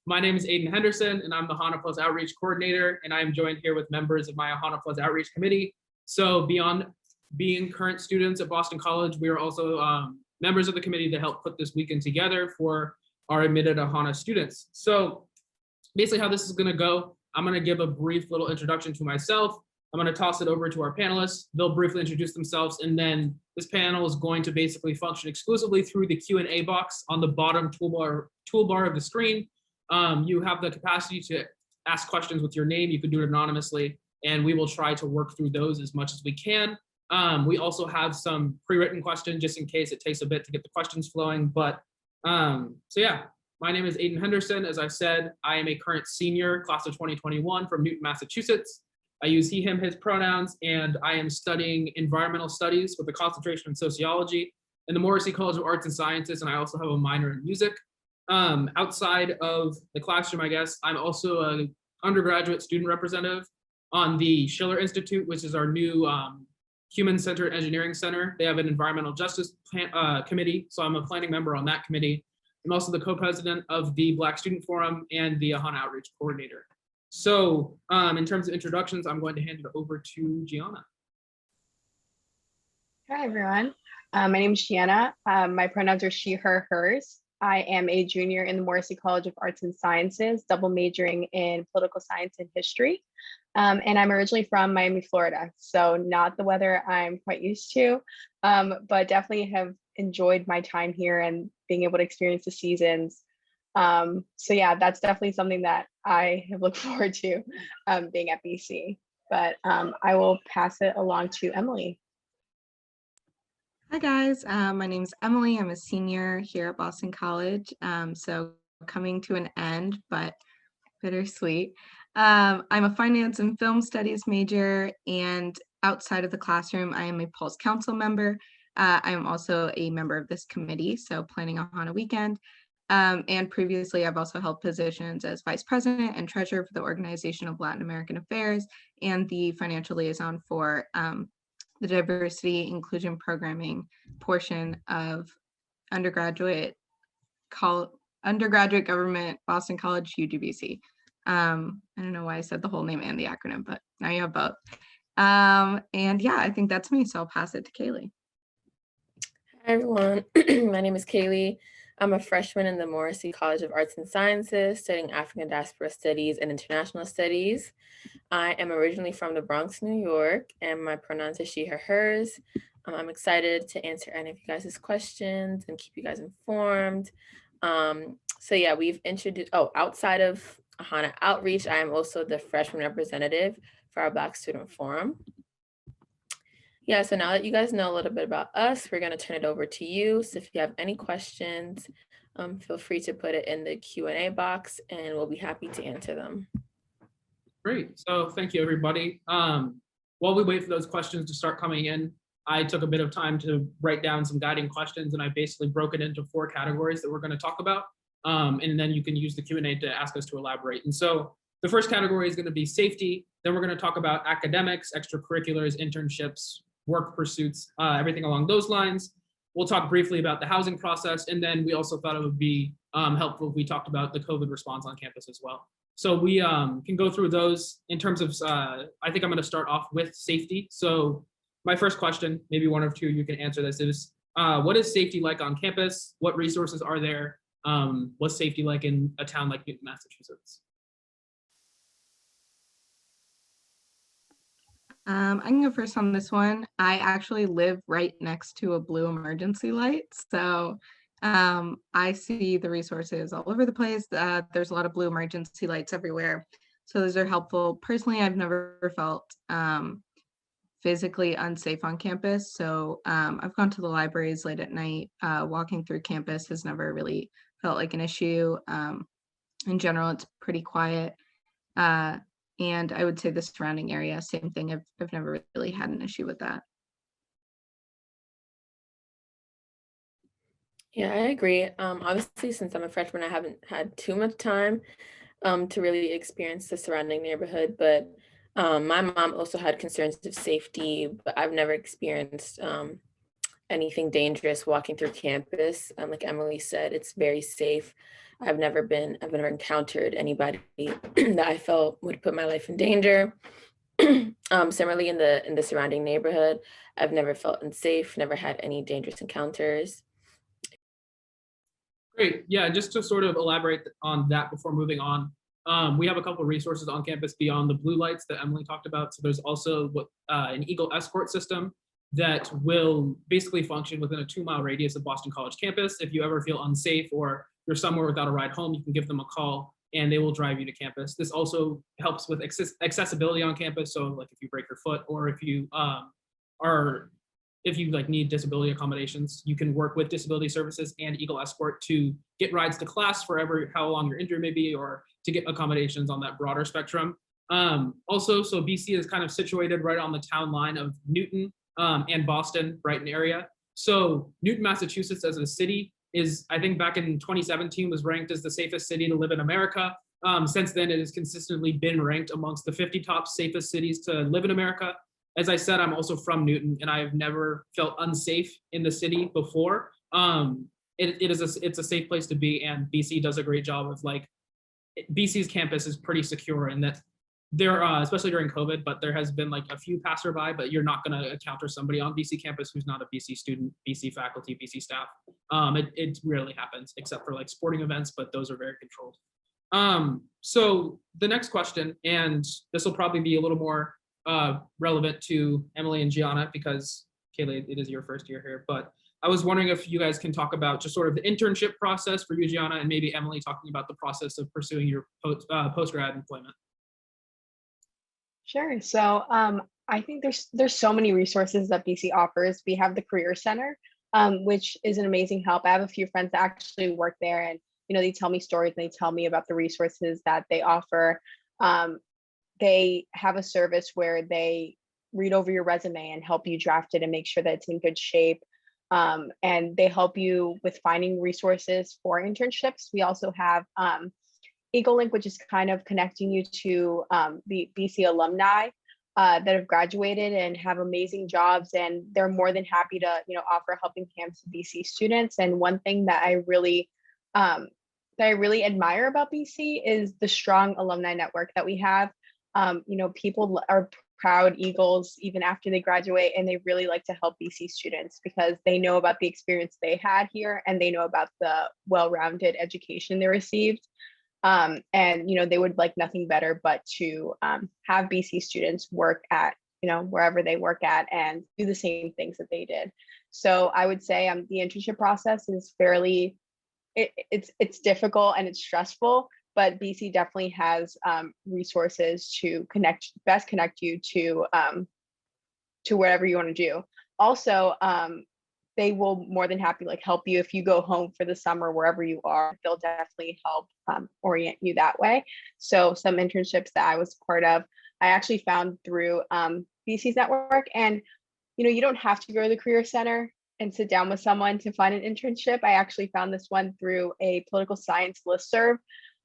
My name is Aiden Henderson, and I'm the AHANA Plus Outreach Coordinator, and I am joined here with members of my AHANA Plus Outreach Committee. So beyond being current students at Boston College, we are also members of the committee that helped put this weekend together for our admitted AHANA students. So basically how this is gonna go, I'm gonna give a brief little introduction to myself. I'm gonna toss it over to our panelists. They'll briefly introduce themselves, and then this panel is going to basically function exclusively through the Q&A box on the bottom toolbar of the screen. You have the capacity to ask questions with your name. You can do it anonymously, and we will try to work through those as much as we can. We also have some pre-written questions just in case it takes a bit to get the questions flowing. But so yeah, my name is Aiden Henderson. As I said, I am a current senior, class of 2021 from Newton, Massachusetts. I use he, him, his pronouns, and I am studying environmental studies with a concentration in sociology in the Morrissey College of Arts and Sciences, and I also have a minor in music. Outside of the classroom, I guess, I'm also an undergraduate student representative on the Schiller Institute, which is our new human-centered engineering center. They have an environmental justice committee, so I'm a planning member on that committee. I'm also the co-president of the Black Student Forum and the AHANA Outreach Coordinator. So in terms of introductions, I'm going to hand it over to Gianna. Hi, everyone. My name is Gianna. My pronouns are she, her, hers. I am a junior in the Morrissey College of Arts and Sciences, double majoring in political science and history. And I'm originally from Miami, Florida. So not the weather I'm quite used to, but definitely have enjoyed my time here and being able to experience the seasons. So yeah, that's definitely something that I have looked forward to being at BC. But I will pass it along to Emily. Hi guys, my name is Emily. I'm a senior here at Boston College. So coming to an end, but bittersweet. I'm a finance and film studies major, and outside of the classroom, I am a Pulse Council member. I am also a member of this committee, so planning AHANA weekend. And previously, I've also held positions as vice president and treasurer for the Organization of Latin American Affairs and the financial liaison for the diversity inclusion programming portion of undergraduate government Boston College UGBC. I don't know why I said the whole name and the acronym, but now you have both. And yeah, I think that's me. So I'll pass it to Kaylee. Hi everyone, my name is Kaylee. I'm a freshman in the Morrissey College of Arts and Sciences, studying African Diaspora Studies and International Studies. I am originally from the Bronx, New York, and my pronouns are she, her, hers. I'm excited to answer any of you guys' questions and keep you guys informed. So yeah, we've introduced, outside of AHANA Outreach, I am also the freshman representative for our Black Student Forum. Yeah, so now that you guys know a little bit about us, we're going to turn it over to you. So if you have any questions, feel free to put it in the Q&A box and we'll be happy to answer them. Great. So thank you, everybody. While we wait for those questions to start coming in, I took a bit of time to write down some guiding questions, and I basically broke it into 4 categories that we're going to talk about. And then you can use the Q&A to ask us to elaborate. And so the first category is going to be safety. Then we're going to talk about academics, extracurriculars, internships, work pursuits, everything along those lines. We'll talk briefly about the housing process, and then we also thought it would be helpful if we talked about the COVID response on campus as well. So we can go through those in terms of, I think I'm going to start off with safety. So my first question, maybe one or two you can answer this, is what is safety like on campus? What resources are there? What's safety like in a town like Newton, Massachusetts? I can go first on this one. I actually live right next to a blue emergency light. So I see the resources all over the place. There's a lot of blue emergency lights everywhere. So those are helpful. Personally, I've never felt physically unsafe on campus. So I've gone to the libraries late at night. Walking through campus has never really felt like an issue. In general, it's pretty quiet. And I would say the surrounding area, same thing. I've never really had an issue with that. Yeah, I agree. Obviously, since I'm a freshman, I haven't had too much time to really experience the surrounding neighborhood, but my mom also had concerns of safety, but I've never experienced anything dangerous walking through campus. Like Emily said, it's very safe. I've never encountered anybody that I felt would put my life in danger. Similarly, in the surrounding neighborhood, I've never felt unsafe, never had any dangerous encounters. Great. Yeah, just to sort of elaborate on that before moving on, we have a couple of resources on campus beyond the blue lights that Emily talked about. So there's also an Eagle escort system that will basically function within a 2-mile radius of Boston College campus. If you ever feel unsafe or you're somewhere without a ride home, you can give them a call and they will drive you to campus. This also helps with accessibility on campus. So like if you break your foot or if you like need disability accommodations, you can work with disability services and Eagle Escort to get rides to class for how long your injury may be, or to get accommodations on that broader spectrum. Also, so BC is kind of situated right on the town line of Newton and Boston, Brighton area. So Newton, Massachusetts as a city is, I think back in 2017, was ranked as the safest city to live in America. Since then, it has consistently been ranked amongst the 50 top safest cities to live in America. As I said, I'm also from Newton and I've never felt unsafe in the city before. It's a safe place to be, and BC does a great job of BC's campus is pretty secure in that there, especially during COVID, but there has been like a few passerby, but you're not going to encounter somebody on BC campus who's not a BC student, BC faculty, BC staff. It rarely happens except for like sporting events, but those are very controlled. So the next question, and this will probably be a little more relevant to Emily and Gianna because Kaylee, it is your first year here, but I was wondering if you guys can talk about just sort of the internship process for you, Gianna, and maybe Emily talking about the process of pursuing your post-grad employment. Sure. So I think there's so many resources that BC offers. We have the Career Center, which is an amazing help. I have a few friends that actually work there, and they tell me stories and they tell me about the resources that they offer. They have a service where they read over your resume and help you draft it and make sure that it's in good shape. And they help you with finding resources for internships. We also have Eagle Link, which is kind of connecting you to the BC alumni that have graduated and have amazing jobs, and they're more than happy to offer helping hands to BC students. And one thing that I really admire about BC is the strong alumni network that we have. People are proud Eagles even after they graduate, and they really like to help BC students because they know about the experience they had here and they know about the well-rounded education they received. And they would like nothing better but to have BC students work at wherever they work at and do the same things that they did. So I would say the internship process is fairly it's difficult and it's stressful, but BC definitely has resources to connect you to whatever you want to do. Also, they will more than happy help you if you go home for the summer, wherever you are. They'll definitely help orient you that way. So some internships that I was part of, I actually found through BC's network, and you don't have to go to the Career Center and sit down with someone to find an internship. I actually found this one through a political science listserv.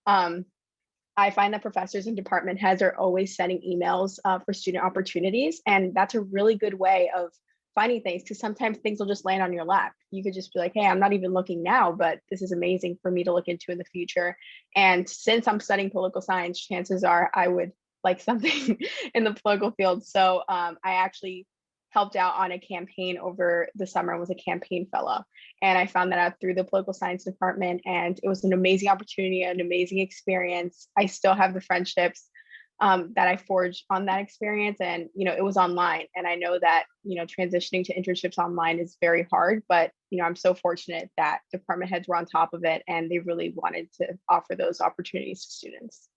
I find that professors and department heads are always sending emails for student opportunities, and that's a really good way of finding things, because sometimes things will just land on your lap. You could just be like, hey, I'm not even looking now, but this is amazing for me to look into in the future. And since I'm studying political science, chances are I would like something in the political field. So I actually helped out on a campaign over the summer and was a campaign fellow. And I found that out through the political science department, and it was an amazing opportunity, an amazing experience. I still have the friendships that I forged on that experience, and it was online, and I know that transitioning to internships online is very hard, but I'm so fortunate that department heads were on top of it and they really wanted to offer those opportunities to students.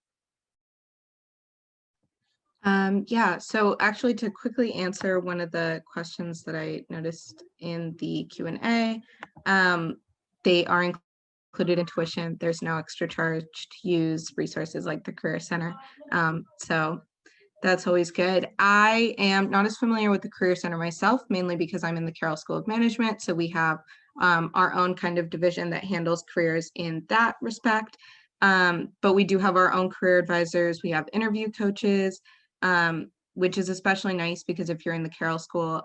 Yeah, so actually to quickly answer one of the questions that I noticed in the Q&A, they are included in tuition. There's no extra charge to use resources like the Career Center. So that's always good. I am not as familiar with the Career Center myself, mainly because I'm in the Carroll School of Management. So we have our own kind of division that handles careers in that respect. But we do have our own career advisors. We have interview coaches. which is especially nice because if you're in the Carroll School,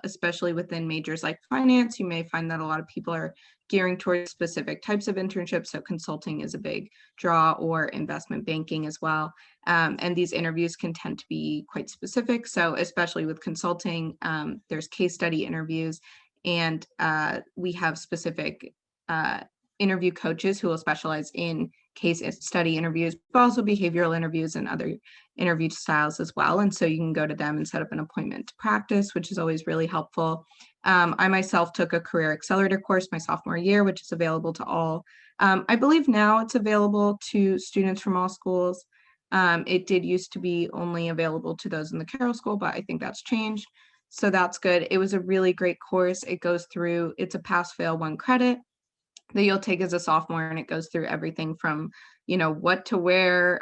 especially within majors like finance, you may find that a lot of people are gearing towards specific types of internships. So consulting is a big draw, or investment banking as well. And these interviews can tend to be quite specific. So especially with consulting, there's case study interviews, and we have specific interview coaches who will specialize in case study interviews, but also behavioral interviews and other interview styles as well. And so you can go to them and set up an appointment to practice, which is always really helpful. I myself took a career accelerator course my sophomore year, which is available to all. I believe now it's available to students from all schools. It did used to be only available to those in the Carroll School, but I think that's changed. So that's good. It was a really great course. It goes through, it's a pass-fail 1 credit that you'll take as a sophomore, and it goes through everything from, what to wear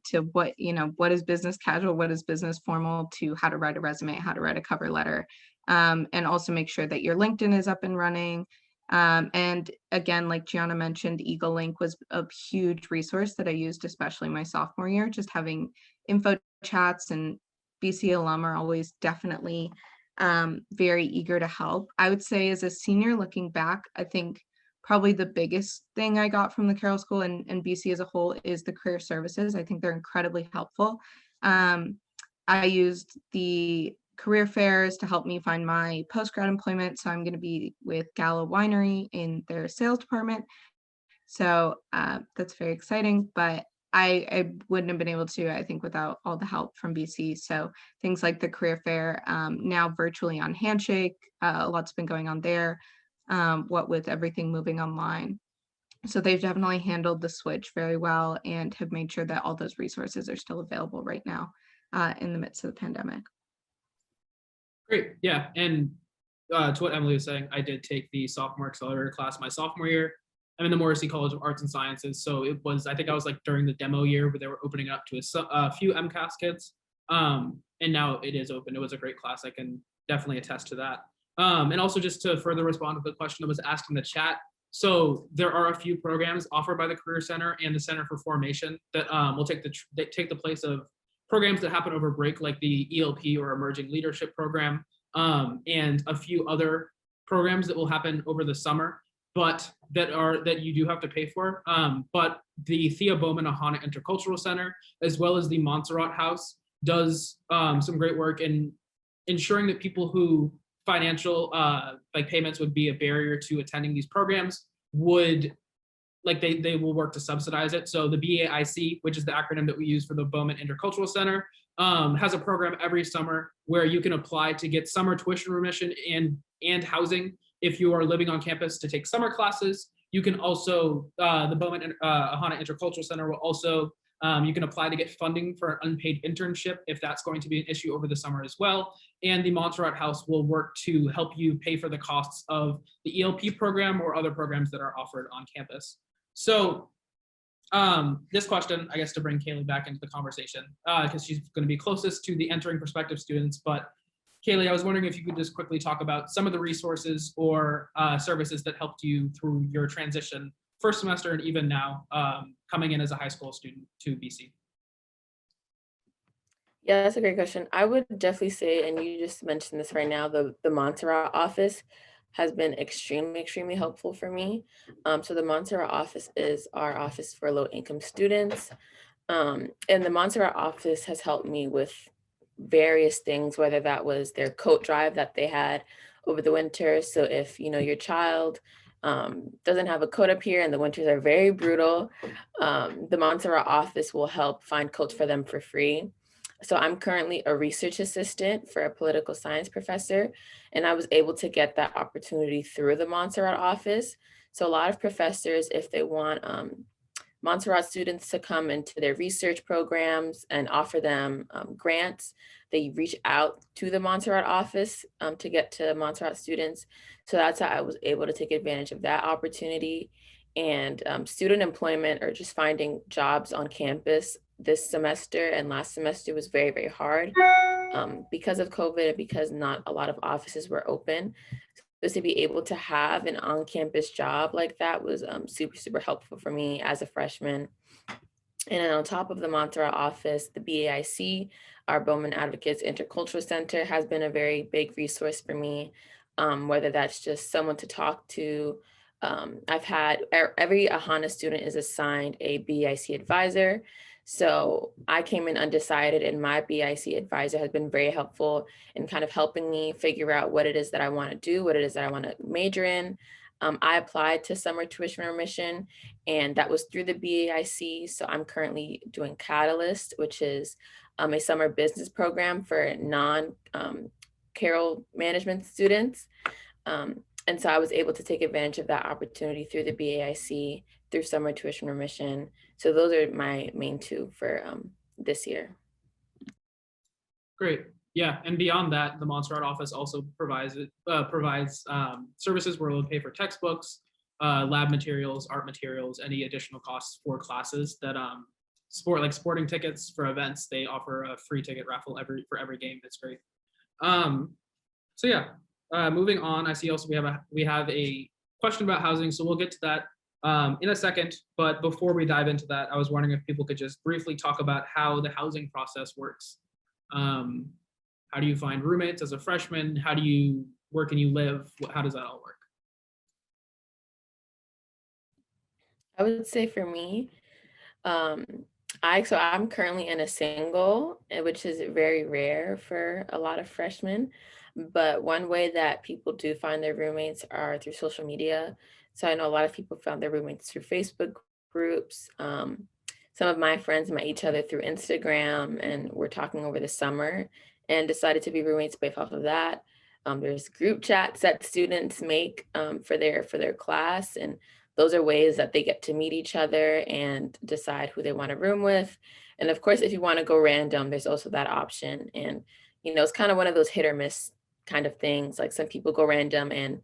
to what, what is business casual, what is business formal, to how to write a resume, how to write a cover letter, and also make sure that your LinkedIn is up and running. And again, like Gianna mentioned, Eagle Link was a huge resource that I used, especially my sophomore year. Just having info chats, and BC alum are always definitely very eager to help. I would say as a senior looking back, I think probably the biggest thing I got from the Carroll School and BC as a whole is the career services. I think they're incredibly helpful. I used the career fairs to help me find my post-grad employment. So I'm going to be with Gallo Winery in their sales department. So that's very exciting, but I wouldn't have been able to, I think, without all the help from BC. So things like the career fair, now virtually on Handshake, a lot's been going on there, what with everything moving online. So they've definitely handled the switch very well and have made sure that all those resources are still available right now in the midst of the pandemic. Great, yeah, and to what Emily was saying, I did take the sophomore accelerator class my sophomore year. I'm in the Morrissey College of Arts and Sciences, so it was, I think I was like during the demo year where they were opening up to a few MCAS kids, and now it is open. It was a great class. I can definitely attest to that. And also just to further respond to the question that was asked in the chat, so there are a few programs offered by the Career Center and the Center for Formation that will take the place of programs that happen over break, like the ELP or Emerging Leadership Program, and a few other programs that will happen over the summer, but that you do have to pay for. But the Thea Bowman AHANA Intercultural Center, as well as the Montserrat House, does some great work in ensuring that people who financial payments would be a barrier to attending these programs would, they will work to subsidize it. So the BAIC, which is the acronym that we use for the Bowman Intercultural Center, has a program every summer where you can apply to get summer tuition remission and housing if you are living on campus to take summer classes. You can also, the Bowman AHANA Intercultural Center will also, you can apply to get funding for an unpaid internship if that's going to be an issue over the summer as well. And the Montserrat House will work to help you pay for the costs of the ELP program or other programs that are offered on campus. So this question, I guess, to bring Kaylee back into the conversation, because she's going to be closest to the entering prospective students. But Kaylee, I was wondering if you could just quickly talk about some of the resources or services that helped you through your transition first semester and even now coming in as a high school student to BC. Yeah, that's a great question. I would definitely say, and you just mentioned this right now, the Montserrat office has been extremely, extremely helpful for me. So the Montserrat office is our office for low income students. And the Montserrat office has helped me with various things, whether that was their coat drive that they had over the winter. So if, your child doesn't have a coat up here and the winters are very brutal, the Montserrat office will help find coats for them for free. So I'm currently a research assistant for a political science professor, and I was able to get that opportunity through the Montserrat office. So a lot of professors, if they want Montserrat students to come into their research programs and offer them grants, they reach out to the Montserrat office to get to Montserrat students. So that's how I was able to take advantage of that opportunity. And student employment or just finding jobs on campus this semester and last semester was very, very hard because of COVID, because not a lot of offices were open. So to be able to have an on-campus job like that was super, super helpful for me as a freshman. And then on top of the Montserrat office, the BAIC, our Bowman Advocates Intercultural Center, has been a very big resource for me, whether that's just someone to talk to. I've had every AHANA student is assigned a BIC advisor. So I came in undecided, and my BIC advisor has been very helpful in kind of helping me figure out what it is that I want to do, what it is that I want to major in. I applied to summer tuition remission, and that was through the BAIC. So I'm currently doing Catalyst, which is a summer business program for non-Carroll management students. And so I was able to take advantage of that opportunity through the BAIC, through summer tuition remission. So those are my main two for this year. Great. Yeah, and beyond that, the Montserrat office also provides services where we'll pay for textbooks, lab materials, art materials, any additional costs for classes that sporting tickets for events. They offer a free ticket raffle for every game. It's great. So yeah, moving on. I see also we have a question about housing, so we'll get to that in a second. But before we dive into that, I was wondering if people could just briefly talk about how the housing process works. How do you find roommates as a freshman? How do you work and you live? How does that all work? I would say for me, I'm currently in a single, which is very rare for a lot of freshmen. But one way that people do find their roommates are through social media. So I know a lot of people found their roommates through Facebook groups. Some of my friends met each other through Instagram, and we're talking over the summer and decided to be roommates based off of that. There's group chats that students make for their class, and those are ways that they get to meet each other and decide who they want to room with. And of course, if you want to go random, there's also that option. And it's kind of one of those hit or miss kind of things. Like some people go random and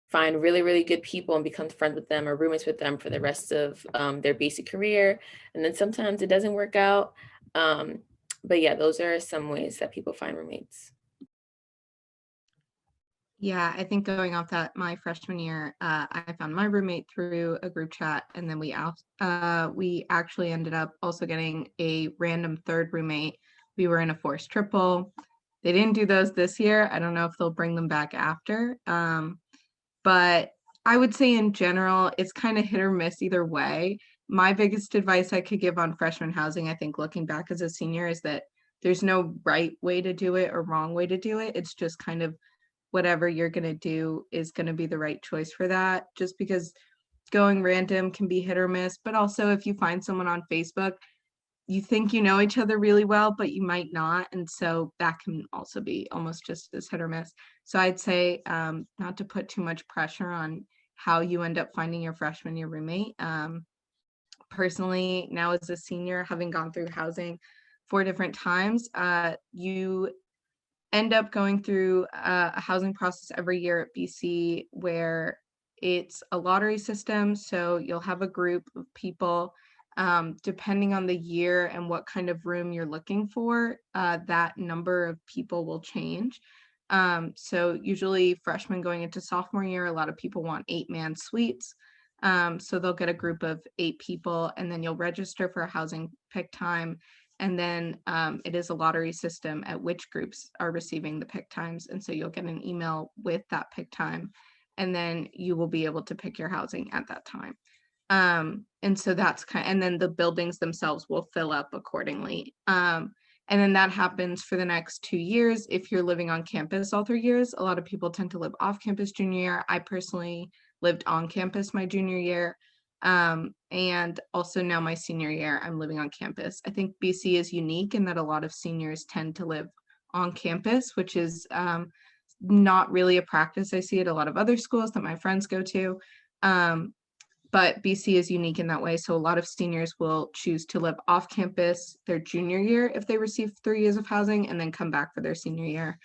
find really, really good people and become friends with them or roommates with them for the rest of their basic career. And then sometimes it doesn't work out. But yeah, those are some ways that people find roommates. Yeah, I think going off that, my freshman year, I found my roommate through a group chat, and then we actually ended up also getting a random third roommate. We were in a forced triple. They didn't do those this year. I don't know if they'll bring them back after. But I would say in general, it's kind of hit or miss either way. My biggest advice I could give on freshman housing, I think looking back as a senior, is that there's no right way to do it or wrong way to do it. It's just kind of whatever you're going to do is going to be the right choice for that, just because going random can be hit or miss. But also if you find someone on Facebook, you think you know each other really well, but you might not. And so that can also be almost just as hit or miss. So I'd say not to put too much pressure on how you end up finding your freshman year roommate. Personally, now as a senior, having gone through housing 4 different times, you end up going through a housing process every year at BC where it's a lottery system. So you'll have a group of people, depending on the year and what kind of room you're looking for, that number of people will change. So usually freshmen going into sophomore year, a lot of people want 8-man suites. So they'll get a group of 8 people, and then you'll register for a housing pick time. And then it is a lottery system at which groups are receiving the pick times. And so you'll get an email with that pick time, and then you will be able to pick your housing at that time. And so that's and then the buildings themselves will fill up accordingly. And then that happens for the next 2 years. If you're living on campus all 3 years, a lot of people tend to live off campus junior year. I personally lived on campus my junior year. And also now my senior year, I'm living on campus. I think BC is unique in that a lot of seniors tend to live on campus, which is not really a practice I see at a lot of other schools that my friends go to. But BC is unique in that way. So a lot of seniors will choose to live off campus their junior year if they receive 3 years of housing, and then come back for their senior year,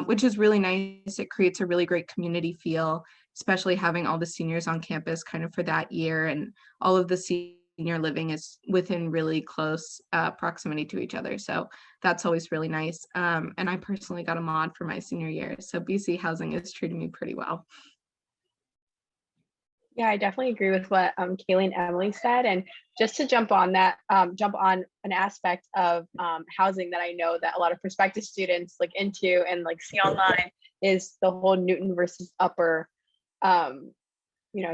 which is really nice. It creates a really great community feel, especially having all the seniors on campus kind of for that year, and all of the senior living is within really close proximity to each other. So that's always really nice. And I personally got a mod for my senior year. So BC housing has treated me pretty well. Yeah, I definitely agree with what Kaylee and Emily said. And just to jump on that, jump on an aspect of housing that I know that a lot of prospective students look into and like see online is the whole Newton versus Upper um,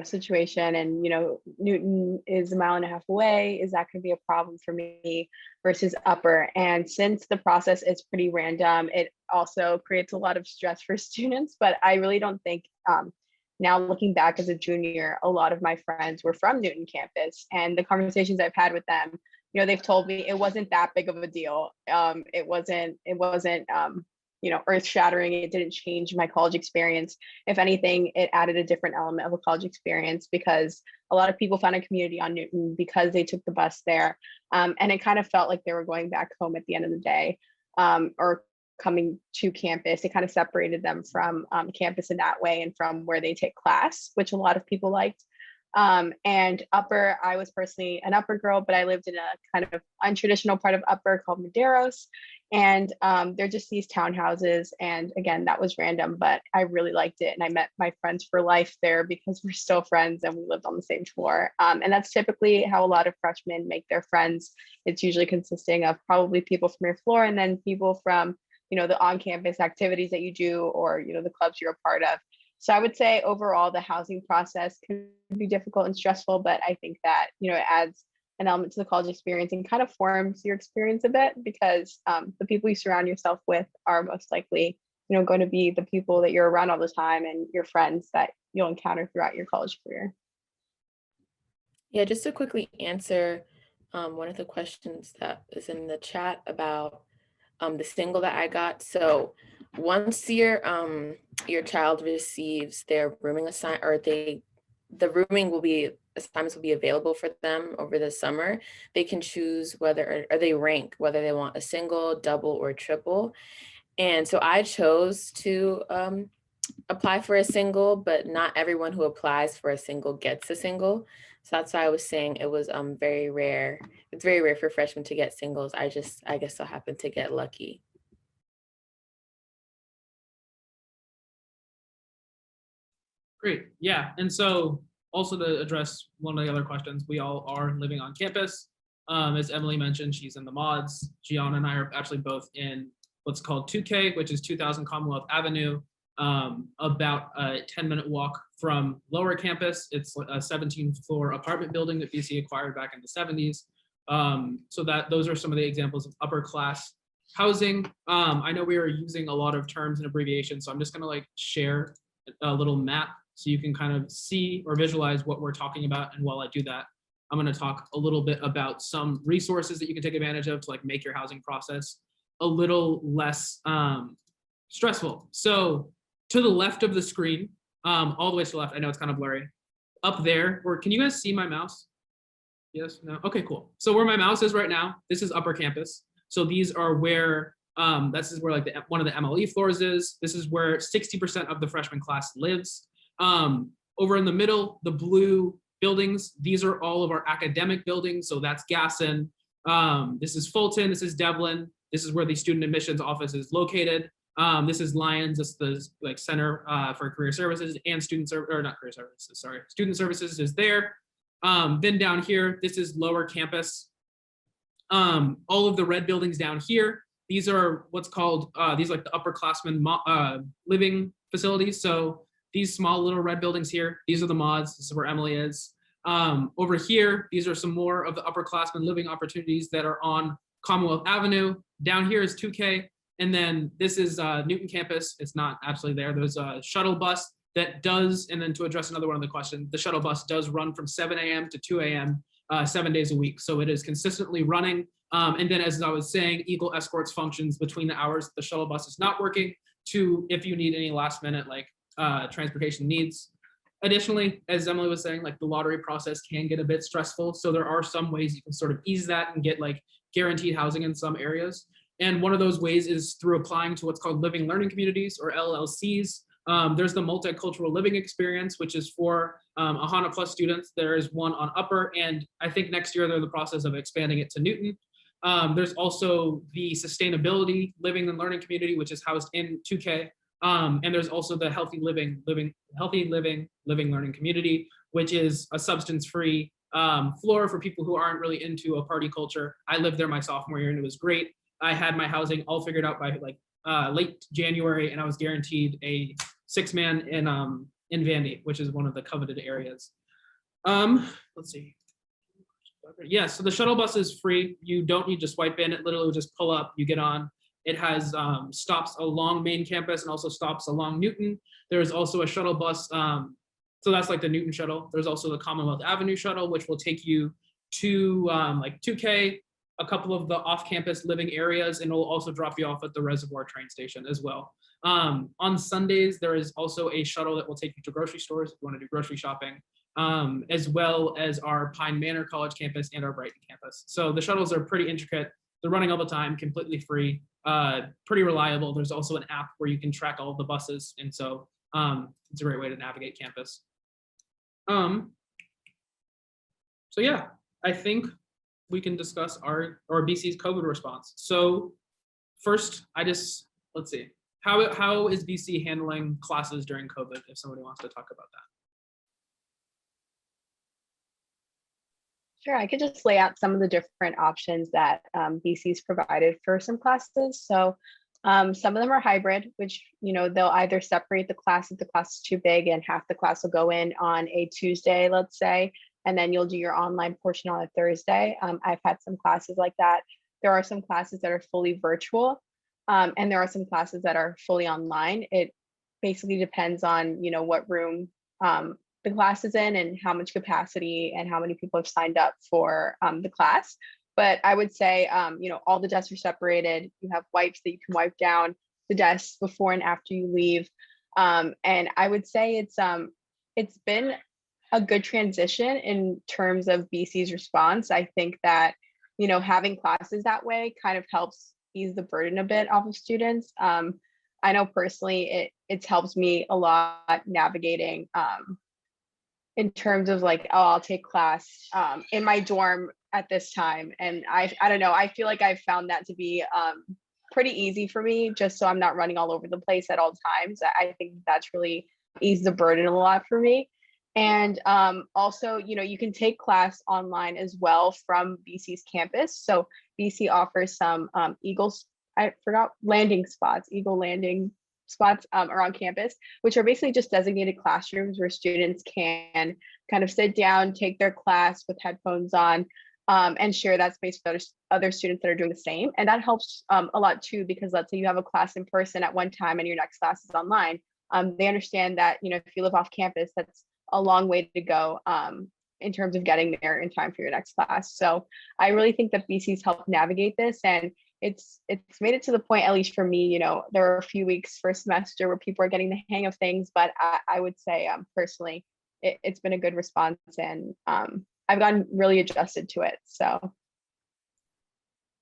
situation. And, Newton is a mile and a half away. Is that going to be a problem for me versus Upper? And since the process is pretty random, it also creates a lot of stress for students. But I really don't think, now looking back as a junior, a lot of my friends were from Newton campus, and the conversations I've had with them, they've told me it wasn't that big of a deal. It wasn't earth shattering. It didn't change my college experience. If anything, it added a different element of a college experience because a lot of people found a community on Newton because they took the bus there. And it kind of felt like they were going back home at the end of the day, or coming to campus. It kind of separated them from campus in that way and from where they take class, which a lot of people liked. And Upper, I was personally an Upper girl, but I lived in a kind of untraditional part of Upper called Maderos. And they're just these townhouses. And again, that was random, but I really liked it. And I met my friends for life there because we're still friends and we lived on the same floor. And that's typically how a lot of freshmen make their friends. It's usually consisting of probably people from your floor and then people from, the on-campus activities that you do or, the clubs you're a part of. So I would say overall, the housing process can be difficult and stressful, but I think that, it adds an element to the college experience and kind of forms your experience a bit because the people you surround yourself with are most likely, going to be the people that you're around all the time and your friends that you'll encounter throughout your college career. Yeah, just to quickly answer one of the questions that is in the chat about the single that I got. So once your child receives their rooming assignment, or the rooming assignments will be available for them over the summer, they can choose whether, or they rank whether they want a single, double, or triple. And so I chose to apply for a single, but not everyone who applies for a single gets a single. So that's why I was saying it was very rare. It's very rare for freshmen to get singles. I guess I happened to get lucky. Great. Yeah. And so also to address one of the other questions, we all are living on campus. As Emily mentioned, she's in the mods. Gianna and I are actually both in what's called 2K, which is 2000 Commonwealth Avenue, about a 10-minute walk from lower campus. It's a 17-floor apartment building that BC acquired back in the 70s. So those are some of the examples of upper class housing. I know we are using a lot of terms and abbreviations, so I'm just gonna share a little map so you can kind of see or visualize what we're talking about. And while I do that, I'm going to talk a little bit about some resources that you can take advantage of to make your housing process a little less stressful. So to the left of the screen, all the way to the left, I know it's kind of blurry, up there, or can you guys see my mouse? Yes, no, okay, cool. So where my mouse is right now, this is upper campus. So these are where this is where one of the MLE floors is. This is where 60% of the freshman class lives. Over in the middle, the blue buildings, these are all of our academic buildings. So that's Gasson. This is Fulton, this is Devlin. This is where the student admissions office is located. This is Lyons, this is the Center for Career Services and Student Services is there. Then down here, this is lower campus. All of the red buildings down here, these are what's called, these are the upperclassmen living facilities. So these small little red buildings here, these are the mods. This is where Emily is. Over here, these are some more of the upperclassmen living opportunities that are on Commonwealth Avenue. Down here is 2K. And then this is Newton campus. It's not actually there. There's a shuttle bus that does, and then to address another one of the questions, the shuttle bus does run from 7 a.m. to 2 a.m. 7 days a week. So it is consistently running. And then as I was saying, Eagle escorts functions between the hours the shuttle bus is not working to if you need any last minute transportation needs. Additionally, as Emily was saying, the lottery process can get a bit stressful. So there are some ways you can sort of ease that and get guaranteed housing in some areas. And one of those ways is through applying to what's called living learning communities or LLCs. There's the multicultural living experience, which is for AHANA Plus students. There is one on Upper, and I think next year they're in the process of expanding it to Newton. There's also the sustainability living and learning community, which is housed in 2K. And there's also the healthy living learning community, which is a substance-free floor for people who aren't really into a party culture. I lived there my sophomore year and it was great. I had my housing all figured out by like late January, and I was guaranteed a 6-man in Vandy, which is one of the coveted areas. Let's see. Yeah, so the shuttle bus is free. You don't need to swipe in. It literally just pull up, you get on. It has stops along main campus and also stops along Newton. There's also a shuttle bus. So that's like the Newton shuttle. There's also the Commonwealth Avenue shuttle, which will take you to like 2K, a couple of the off-campus living areas, and it'll also drop you off at the Reservoir train station as well. On Sundays, there is also a shuttle that will take you to grocery stores if you want to do grocery shopping, as well as our Pine Manor College campus and our Brighton campus. So the shuttles are pretty intricate. They're running all the time, completely free, pretty reliable. There's also an app where you can track all of the buses. And so it's a great way to navigate campus. So yeah, I think we can discuss our BC's COVID response. So first, let's see, how is BC handling classes during COVID, if somebody wants to talk about that? Sure, I could just lay out some of the different options that BC's provided for some classes. So some of them are hybrid, which, they'll either separate the class if the class is too big and half the class will go in on a Tuesday, let's say, and then you'll do your online portion on a Thursday. I've had some classes like that. There are some classes that are fully virtual, and there are some classes that are fully online. It basically depends on, what room the class is in and how much capacity and how many people have signed up for the class. But I would say, all the desks are separated. You have wipes that you can wipe down the desks before and after you leave. And I would say it's been a good transition in terms of BC's response. I think that, having classes that way kind of helps ease the burden a bit off of students. I know personally, it's helped me a lot navigating in terms of like, oh, I'll take class in my dorm at this time. And I don't know, I feel like I've found that to be pretty easy for me, just so I'm not running all over the place at all times. I think that's really eased the burden a lot for me. And also, you can take class online as well from BC's campus. So BC offers some Eagle landing spots around campus, which are basically just designated classrooms where students can kind of sit down, take their class with headphones on, and share that space with other students that are doing the same. And that helps a lot too, because let's say you have a class in person at one time and your next class is online. They understand that, if you live off campus, that's a long way to go in terms of getting there in time for your next class. So I really think that BC's helped navigate this, and it's made it to the point, at least for me, there are a few weeks first semester where people are getting the hang of things, but I would say personally, it's been a good response, and I've gotten really adjusted to it. So.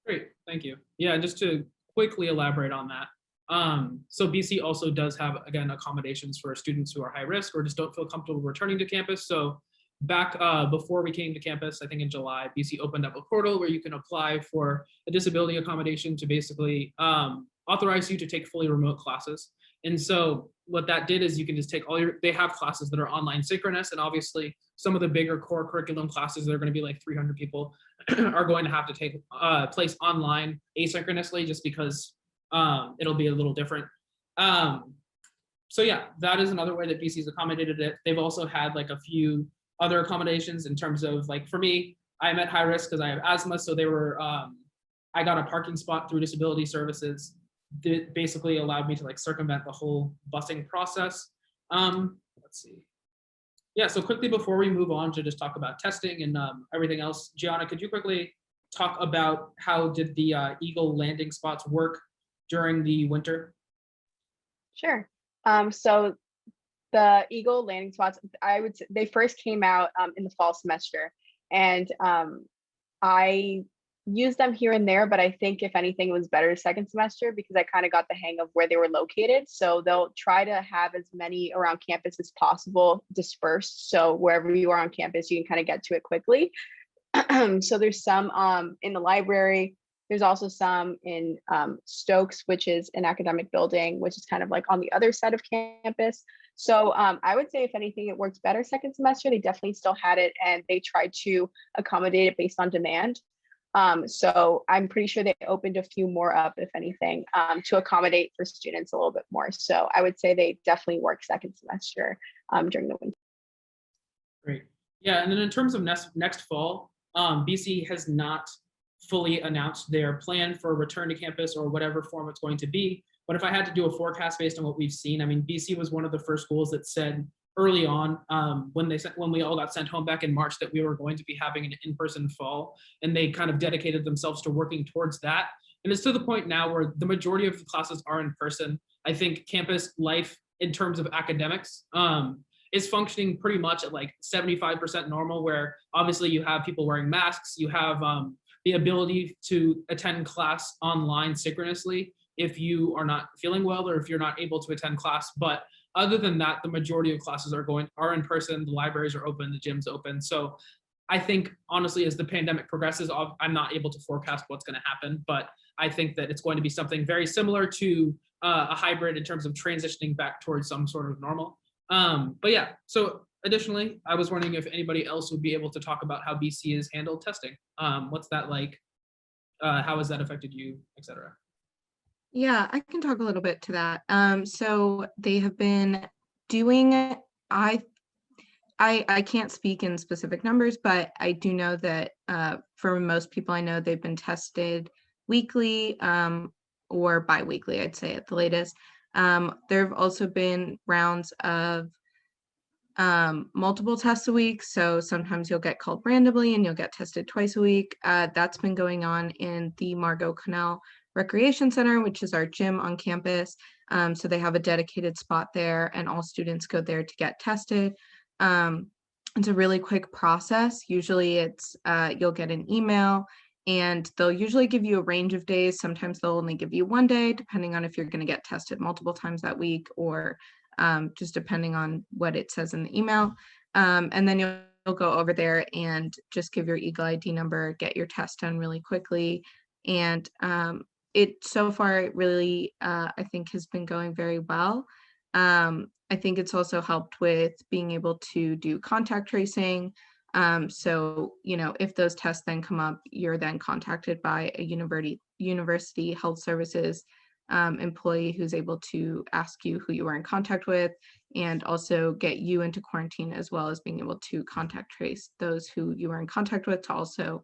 Great, thank you. Yeah, just to quickly elaborate on that. So BC also does have, again, accommodations for students who are high risk or just don't feel comfortable returning to campus. So back before we came to campus, I think in July, BC opened up a portal where you can apply for a disability accommodation to basically authorize you to take fully remote classes. And so what that did is you can just take they have classes that are online synchronous, and obviously some of the bigger core curriculum classes that are going to be like 300 people are going to have to take place online asynchronously, just because it'll be a little different. So yeah, that is another way that BC's accommodated it. They've also had like a few other accommodations in terms of, like, for me, I'm at high risk because I have asthma. So they were, I got a parking spot through disability services that basically allowed me to like circumvent the whole busing process. Let's see. Yeah, so quickly before we move on to just talk about testing and everything else, Gianna, could you quickly talk about how did the Eagle landing spots work during the winter? Sure. So the Eagle landing spots, I would say they first came out in the fall semester, and I used them here and there, but I think if anything it was better second semester because I kind of got the hang of where they were located. So they'll try to have as many around campus as possible dispersed. So wherever you are on campus, you can kind of get to it quickly. So there's some in the library. There's also some in Stokes, which is an academic building, which is kind of like on the other side of campus. So I would say if anything, it worked better second semester. They definitely still had it and they tried to accommodate it based on demand. So I'm pretty sure they opened a few more up, if anything, to accommodate for students a little bit more. So I would say they definitely work second semester during the winter. Great. Yeah, and then in terms of next fall, BC has not fully announced their plan for return to campus or whatever form it's going to be. But if I had to do a forecast based on what we've seen, I mean, BC was one of the first schools that said early on when we all got sent home back in March that we were going to be having an in-person fall, and they kind of dedicated themselves to working towards that. And it's to the point now where the majority of the classes are in person. I think campus life in terms of academics is functioning pretty much at like 75% normal, where obviously you have people wearing masks, you have the ability to attend class online synchronously if you are not feeling well or if you're not able to attend class. But other than that, the majority of classes are in person, the libraries are open, the gym's open. So I think honestly, as the pandemic progresses, I'm not able to forecast what's going to happen, but I think that it's going to be something very similar to a hybrid in terms of transitioning back towards some sort of normal. But yeah, so additionally, I was wondering if anybody else would be able to talk about how BC has handled testing. What's that like? How has that affected you, etc.? Yeah, I can talk a little bit to that. So they have been doing, I can't speak in specific numbers, but I do know that for most people I know, they've been tested weekly or bi-weekly, I'd say at the latest. There have also been rounds of multiple tests a week. So sometimes you'll get called randomly and you'll get tested twice a week. That's been going on in the Margot Connell Recreation Center, which is our gym on campus. So they have a dedicated spot there and all students go there to get tested. It's a really quick process. Usually it's you'll get an email and they'll usually give you a range of days. Sometimes they'll only give you one day, depending on if you're going to get tested multiple times that week or just depending on what it says in the email. And then you'll go over there and just give your Eagle ID number, get your test done really quickly. And it so far it really I think has been going very well. I think it's also helped with being able to do contact tracing. So, you know, if those tests then come up, you're then contacted by a university health services employee who's able to ask you who you were in contact with and also get you into quarantine, as well as being able to contact trace those who you were in contact with to also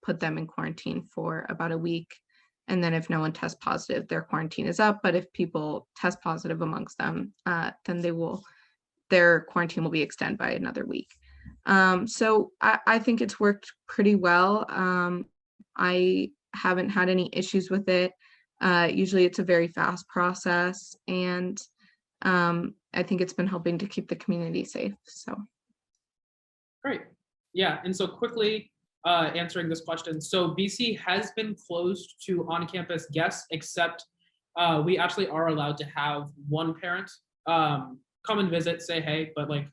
put them in quarantine for about a week. And then if no one tests positive, their quarantine is up. But if people test positive amongst them, then their quarantine will be extended by another week. So I think it's worked pretty well. I haven't had any issues with it. Usually it's a very fast process, and I think it's been helping to keep the community safe. So Great. Yeah, and so quickly answering this question. So BC has been closed to on-campus guests, except we actually are allowed to have one parent come and visit, say hey, but like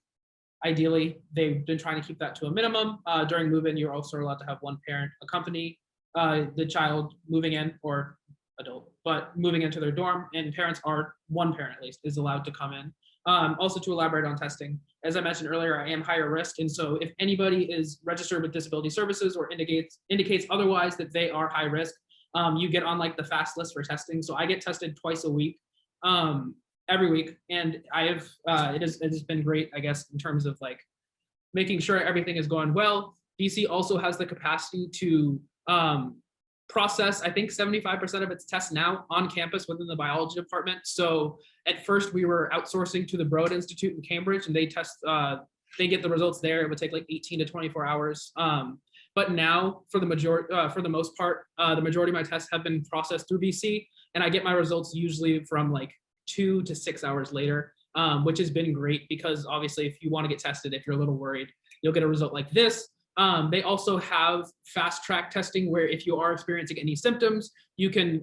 ideally they've been trying to keep that to a minimum. During move-in, you're also allowed to have one parent accompany the child moving in, or adult, but moving into their dorm, and one parent at least is allowed to come in. Also to elaborate on testing, as I mentioned earlier, I am higher risk. And so if anybody is registered with disability services or indicates otherwise that they are high risk, you get on like the fast list for testing. So I get tested twice a week, every week. And it has been great, I guess, in terms of like making sure everything is going well. BC also has the capacity to process, I think 75% of its tests now on campus within the biology department. So at first we were outsourcing to the Broad Institute in Cambridge, and they get the results there. It would take like 18 to 24 hours. But now for the most part, the majority of my tests have been processed through BC, and I get my results usually from like 2 to 6 hours later, which has been great because obviously if you want to get tested, if you're a little worried, you'll get a result like this. They also have fast track testing where if you are experiencing any symptoms, you can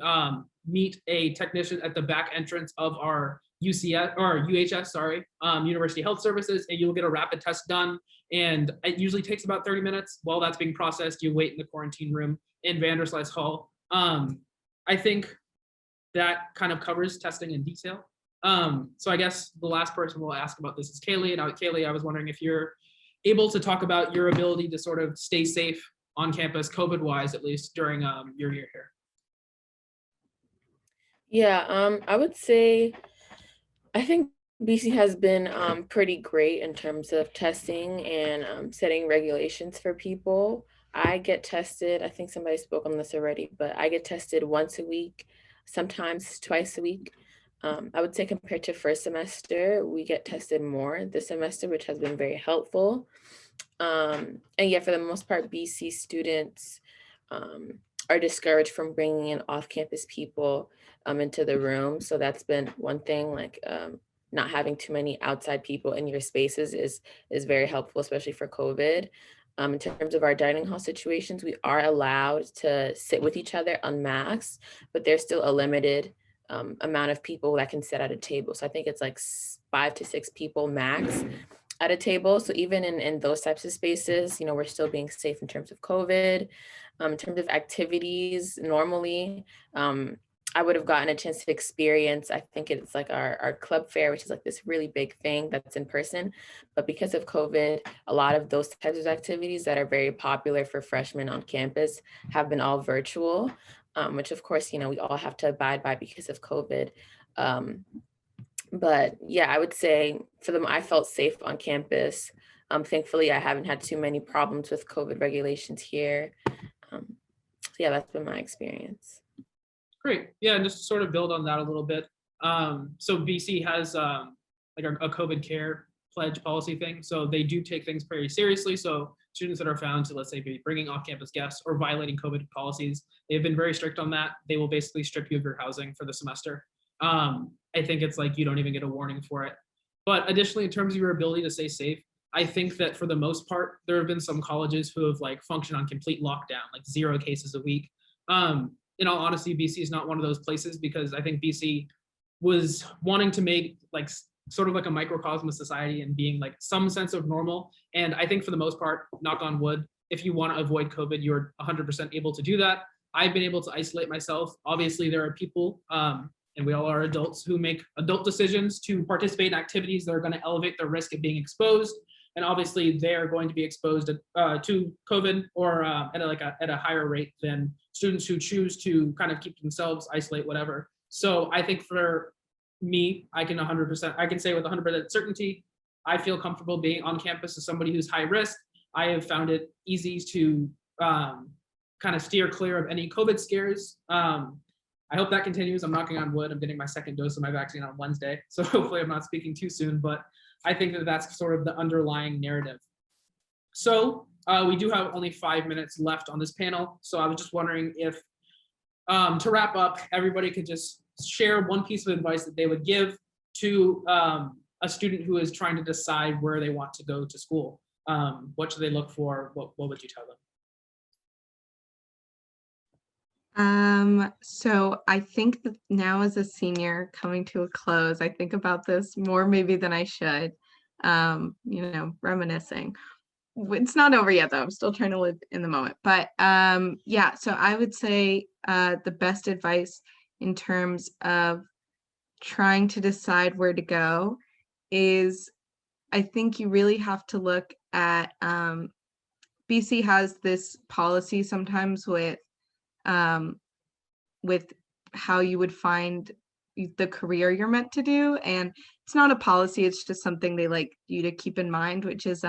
meet a technician at the back entrance of our UHS, University Health Services, and you'll get a rapid test done. And it usually takes about 30 minutes. While that's being processed, you wait in the quarantine room in Vanderslice Hall. I think that kind of covers testing in detail. So I guess the last person we'll ask about this is Kaylee. And Kaylee, I was wondering if you're able to talk about your ability to sort of stay safe on campus, COVID-wise, at least during your year here. Yeah, I would say I think BC has been pretty great in terms of testing and setting regulations for people. I get tested, I think somebody spoke on this already, but I get tested once a week, sometimes twice a week. I would say compared to first semester, we get tested more this semester, which has been very helpful. And yeah, for the most part, BC students are discouraged from bringing in off-campus people into the room. So that's been one thing, like not having too many outside people in your spaces is very helpful, especially for COVID. In terms of our dining hall situations, we are allowed to sit with each other unmasked, but there's still a limited amount of people that can sit at a table. So I think it's like 5 to 6 people max at a table. So even in those types of spaces, you know, we're still being safe in terms of COVID. In terms of activities, normally, I would have gotten a chance to experience, I think it's like our club fair, which is like this really big thing that's in person. But because of COVID, a lot of those types of activities that are very popular for freshmen on campus have been all virtual, which of course, you know, we all have to abide by because of COVID. But yeah, I would say for them, I felt safe on campus. Thankfully, I haven't had too many problems with COVID regulations here. So yeah, that's been my experience. Great. Yeah, and just to sort of build on that a little bit. So BC has like a COVID care pledge policy thing. So they do take things very seriously. So students that are found to, let's say, be bringing off-campus guests or violating COVID policies, they've been very strict on that. They will basically strip you of your housing for the semester. I think it's like you don't even get a warning for it. But additionally, in terms of your ability to stay safe, I think that for the most part, there have been some colleges who have like functioned on complete lockdown, like 0 cases a week. In all honesty, BC is not one of those places because I think BC was wanting to make like sort of like a microcosm of society and being like some sense of normal. And I think for the most part, knock on wood, if you want to avoid COVID, you're 100% able to do that. I've been able to isolate myself. Obviously, there are people, and we all are adults, who make adult decisions to participate in activities that are going to elevate their risk of being exposed. And obviously, they are going to be exposed to COVID or at a higher rate than students who choose to kind of keep themselves, isolate, whatever. So I think for me, I can say with 100% certainty, I feel comfortable being on campus as somebody who's high risk. I have found it easy to kind of steer clear of any COVID scares. I hope that continues. I'm knocking on wood. I'm getting my second dose of my vaccine on Wednesday. So hopefully I'm not speaking too soon, but I think that that's sort of the underlying narrative. So we do have only 5 minutes left on this panel. So I was just wondering if, to wrap up, everybody could just share one piece of advice that they would give to a student who is trying to decide where they want to go to school. What should they look for? What would you tell them? So I think that now as a senior coming to a close, I think about this more maybe than I should, you know, reminiscing. It's not over yet though. I'm still trying to live in the moment, but yeah, so I would say the best advice in terms of trying to decide where to go is I think you really have to look at BC has this policy sometimes with how you would find the career you're meant to do. And it's not a policy, it's just something they like you to keep in mind, which is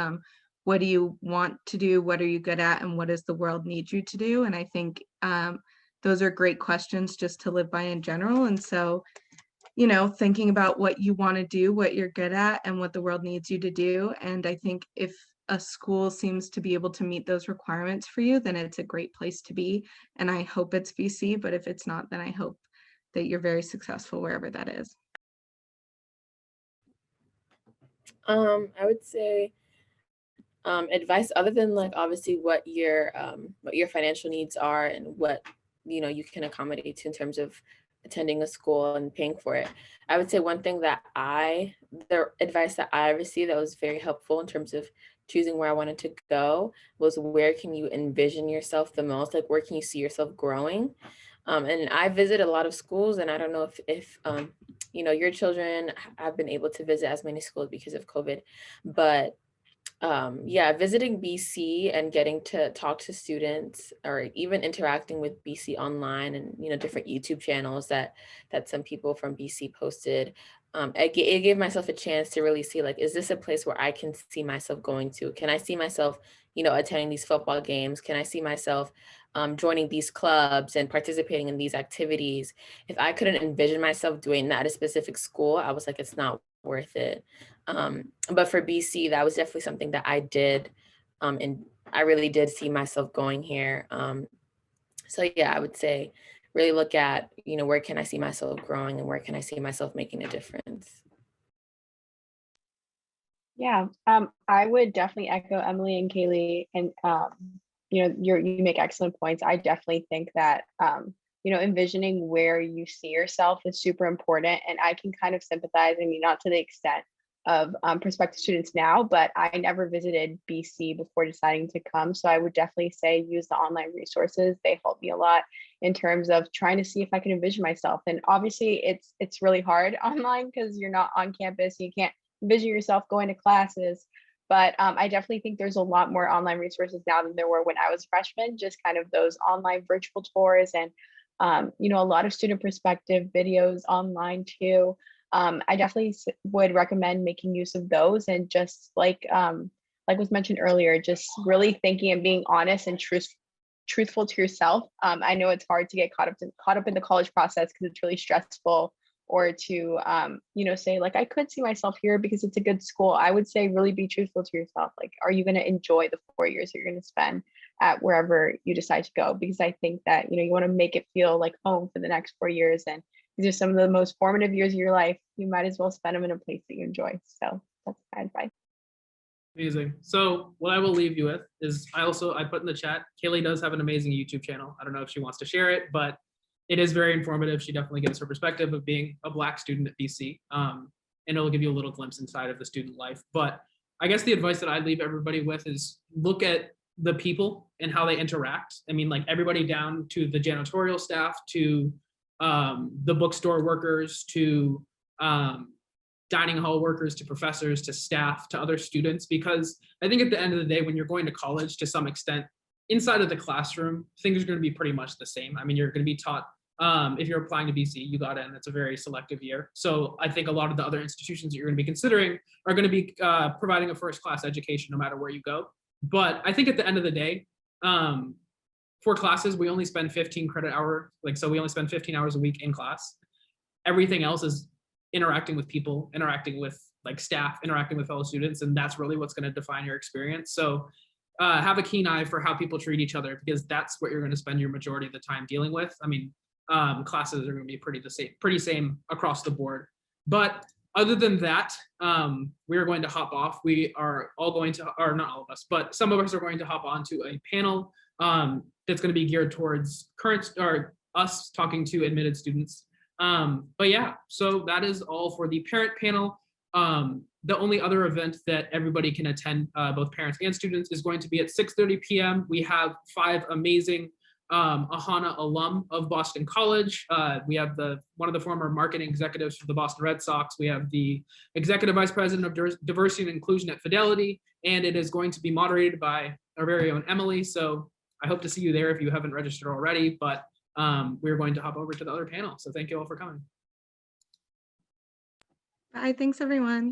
what do you want to do? What are you good at? And what does the world need you to do? And I think those are great questions just to live by in general. And so, you know, thinking about what you want to do, what you're good at, and what the world needs you to do. And I think if a school seems to be able to meet those requirements for you, then it's a great place to be. And I hope it's BC, but if it's not, then I hope that you're very successful wherever that is. I would say advice other than like obviously what your financial needs are and what you know you can accommodate to in terms of attending a school and paying for it. I would say one thing that the advice that I received that was very helpful in terms of choosing where I wanted to go was where can you envision yourself the most? Like where can you see yourself growing? And I visit a lot of schools, and I don't know if you know, your children have been able to visit as many schools because of COVID, but yeah, visiting BC and getting to talk to students or even interacting with BC online and, you know, different YouTube channels that some people from BC posted. It gave myself a chance to really see, like, is this a place where I can see myself going to? Can I see myself, you know, attending these football games? Can I see myself joining these clubs and participating in these activities? If I couldn't envision myself doing that at a specific school, I was like, it's not worth it. But for BC, that was definitely something that I did. And I really did see myself going here. So yeah, I would say really look at, you know, where can I see myself growing and where can I see myself making a difference? Yeah, I would definitely echo Emily and Kaylee, and you make excellent points. I definitely think that envisioning where you see yourself is super important, and I can kind of sympathize. I mean, not to the extent of prospective students now, but I never visited BC before deciding to come, so I would definitely say use the online resources. They help me a lot in terms of trying to see if I can envision myself. And obviously, it's really hard online because you're not on campus. You can't envision yourself going to classes. But I definitely think there's a lot more online resources now than there were when I was a freshman, just kind of those online virtual tours and, a lot of student perspective videos online too. I definitely would recommend making use of those, and just like was mentioned earlier, just really thinking and being honest and truthful to yourself. I know it's hard to get caught up in the college process because it's really stressful, or to say like I could see myself here because it's a good school. I would say really be truthful to yourself. Like, are you going to enjoy the 4 years that you're going to spend at wherever you decide to go? Because I think that you want to make it feel like home for the next 4 years, and these are some of the most formative years of your life. You might as well spend them in a place that you enjoy. So that's my advice. Amazing. So what I will leave you with is I put in the chat, Kaylee does have an amazing YouTube channel. I don't know if she wants to share it, but it is very informative. She definitely gives her perspective of being a Black student at BC. And it'll give you a little glimpse inside of the student life. But I guess the advice that I'd leave everybody with is look at the people and how they interact. I mean, like everybody down to the janitorial staff, to the bookstore workers, to dining hall workers, to professors, to staff, to other students, because I think at the end of the day, when you're going to college, to some extent, inside of the classroom, things are going to be pretty much the same. I mean, you're going to be taught, if you're applying to BC, you got in, it's a very selective year. So I think a lot of the other institutions that you're going to be considering are going to be providing a first class education no matter where you go. But I think at the end of the day, for classes, we only spend 15 credit hour, so we only spend 15 hours a week in class. Everything else is interacting with people, interacting with staff, interacting with fellow students, and that's really what's going to define your experience. So have a keen eye for how people treat each other, because that's what you're going to spend your majority of the time dealing with. I mean, classes are going to be pretty same across the board. But other than that, we are going to hop off. We are all going to, or not all of us, but some of us are going to hop onto a panel that's going to be geared towards us talking to admitted students. But yeah, so that is all for the parent panel. The only other event that everybody can attend, both parents and students, is going to be at 6:30 p.m. We have 5 amazing AHANA alum of Boston College. We have one of the former marketing executives for the Boston Red Sox. We have the executive vice president of diversity and inclusion at Fidelity, and it is going to be moderated by our very own Emily. So I hope to see you there if you haven't registered already, but we're going to hop over to the other panel. So thank you all for coming. Bye, thanks everyone.